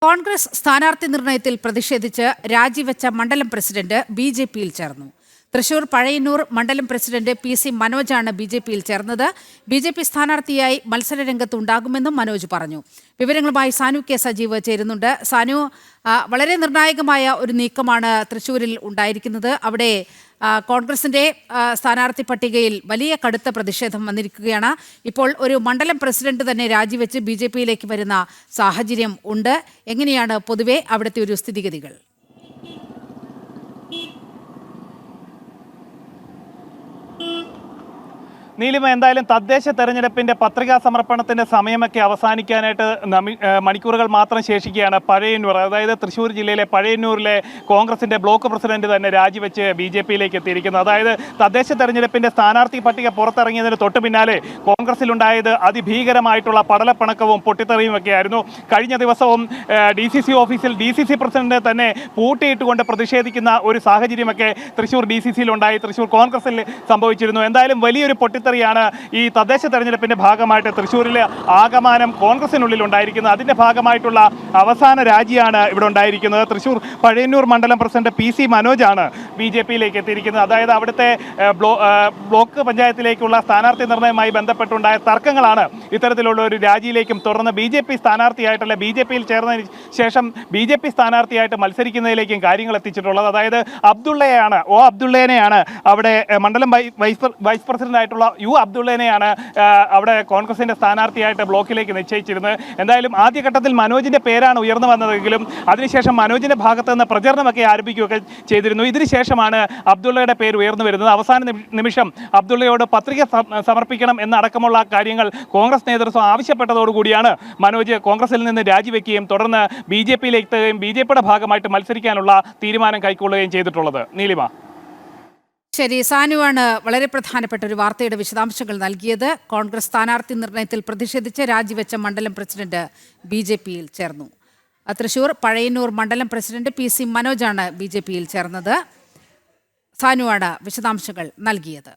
കോൺഗ്രസ് സ്ഥാനാർത്ഥി നിർണയത്തിൽ പ്രതിഷേധിച്ച് രാജിവെച്ച മണ്ഡലം പ്രസിഡന്റ് ബിജെപിയിൽ ചേർന്നു. തൃശൂർ പഴയന്നൂർ മണ്ഡലം പ്രസിഡന്റ് PC മനോജാണ് ബിജെപിയിൽ ചേർന്നത്. ബിജെപി സ്ഥാനാർത്ഥിയായി മത്സരരംഗത്ത് ഉണ്ടാകുമെന്നും മനോജ് പറഞ്ഞു. വിവരങ്ങളുമായി സാനു കെ സജീവ് ചേരുന്നുണ്ട്. സാനു, വളരെ നിർണായകമായ ഒരു നീക്കമാണ് തൃശൂരിൽ ഉണ്ടായിരിക്കുന്നത്. അവിടെ കോൺഗ്രസിന്റെ സ്ഥാനാർത്ഥി പട്ടികയിൽ വലിയ കടുത്ത പ്രതിഷേധം വന്നിരിക്കുകയാണ്. ഇപ്പോൾ ഒരു മണ്ഡലം പ്രസിഡന്റ് തന്നെ രാജിവെച്ച് ബിജെപിയിലേക്ക് വരുന്ന സാഹചര്യം ഉണ്ട്. എങ്ങനെയാണ് പൊതുവെ അവിടുത്തെ ഒരു സ്ഥിതിഗതികൾ? നീലിമ, എന്തായാലും തദ്ദേശ തെരഞ്ഞെടുപ്പിന്റെ പത്രികാ സമർപ്പണത്തിന്റെ സമയമൊക്കെ അവസാനിക്കാനായിട്ട് മണിക്കൂറുകൾ മാത്രം ശേഷിക്കുകയാണ്. പഴയന്നൂർ, അതായത് തൃശ്ശൂർ ജില്ലയിലെ പഴയന്നൂരിലെ കോൺഗ്രസിന്റെ ബ്ലോക്ക് പ്രസിഡന്റ് തന്നെ രാജിവെച്ച് ബിജെപിയിലേക്ക് എത്തിയിരിക്കുന്നത്. അതായത് തദ്ദേശ തെരഞ്ഞെടുപ്പിന്റെ സ്ഥാനാർത്ഥി പട്ടിക പുറത്തിറങ്ങിയതിന് തൊട്ടു പിന്നാലെ കോൺഗ്രസിലുണ്ടായത് അതിഭീകരമായിട്ടുള്ള പടലപ്പിണക്കവും പൊട്ടിത്തെറിയും ഒക്കെയായിരുന്നു. കഴിഞ്ഞ ദിവസവും DCC ഓഫീസിൽ DCC പ്രസിഡന്റ് തന്നെ പൂട്ടിയിട്ടുകൊണ്ട് പ്രതിഷേധിക്കുന്ന ഒരു സാഹചര്യമൊക്കെ തൃശ്ശൂർ DCCയിലുണ്ടായി, തൃശ്ശൂർ കോൺഗ്രസിൽ സംഭവിച്ചിരുന്നു. എന്തായാലും വലിയൊരു പൊട്ടിത്തെറിയാണ് ഈ തദ്ദേശ തെരഞ്ഞെടുപ്പിന്റെ ഭാഗമായിട്ട് തൃശ്ശൂരിലെ ആകമാനം കോൺഗ്രസിനുള്ളിൽ ഉണ്ടായിരിക്കുന്നത്. അതിന്റെ ഭാഗമായിട്ടുള്ള അവസാന രാജിയാണ് ഇവിടെ ഉണ്ടായിരിക്കുന്നത്. തൃശ്ശൂർ പഴയന്നൂർ മണ്ഡലം പ്രസിഡന്റ് PC മനോജാണ് ബിജെപിയിലേക്ക് എത്തിയിരിക്കുന്നത്. അതായത് അവിടുത്തെ ബ്ലോക്ക് പഞ്ചായത്തിലേക്കുള്ള സ്ഥാനാർത്ഥി നിർണയവുമായി ബന്ധപ്പെട്ടുണ്ടായ തർക്കങ്ങളാണ് ഇത്തരത്തിലുള്ള ഒരു രാജിയിലേക്കും തുടർന്ന് BJP സ്ഥാനാർത്ഥിയായിട്ടുള്ള BJPയിൽ ചേർന്നതിന് ശേഷം BJP സ്ഥാനാർത്ഥിയായിട്ട് മത്സരിക്കുന്നതിലേക്കും കാര്യങ്ങൾ എത്തിച്ചിട്ടുള്ളത്. അതായത് അബ്ദുള്ളയെയാണ് അവിടെ മണ്ഡലം വൈസ് പ്രസിഡന്റ് ആയിട്ടുള്ള അബ്ദുള്ളയെയാണ് അവിടെ കോൺഗ്രസിന്റെ സ്ഥാനാർത്ഥിയായിട്ട് ബ്ലോക്കിലേക്ക് നിശ്ചയിച്ചിരുന്നത്. എന്തായാലും ആദ്യഘട്ടത്തിൽ മനോജിന്റെ പേരാണ് ഉയർന്നു വന്നതെങ്കിലും അതിനുശേഷം മനോജിന്റെ ഭാഗത്ത് നിന്ന് പ്രചരണമൊക്കെ ആരംഭിക്കുകയൊക്കെ ചെയ്തിരുന്നു. ഇതിനുശേഷമാണ് അബ്ദുള്ളയുടെ പേര് ഉയർന്നു വരുന്നത്. അവസാന നിമിഷം അബ്ദുള്ളയോട് പത്രിക സമർപ്പിക്കണം എന്നടക്കമുള്ള കാര്യങ്ങൾ കോൺഗ്രസ് നേതൃത്വം ആവശ്യപ്പെട്ടതോടുകൂടിയാണ് മനോജ് കോൺഗ്രസിൽ നിന്ന് രാജിവെക്കുകയും തുടർന്ന് BJPയിലേക്ക് എത്തുകയും BJPയുടെ ഭാഗമായിട്ട് മത്സരിക്കാനുള്ള തീരുമാനം കൈക്കൊള്ളുകയും ചെയ്തിട്ടുള്ളത്. നീലിമ. ശരി, സാനുവാണ് വളരെ പ്രധാനപ്പെട്ട ഒരു വാർത്തയുടെ വിശദാംശങ്ങൾ നൽകിയത്. കോൺഗ്രസ് സ്ഥാനാർത്ഥി നിർണയത്തിൽ പ്രതിഷേധിച്ച് രാജിവെച്ച മണ്ഡലം പ്രസിഡന്റ് BJPയിൽ ചേർന്നു. തൃശൂർ പഴയന്നൂർ മണ്ഡലം പ്രസിഡന്റ് PC മനോജാണ് BJPയിൽ ചേർന്നത്. സാനുവാണ് വിശദാംശങ്ങൾ നൽകിയത്.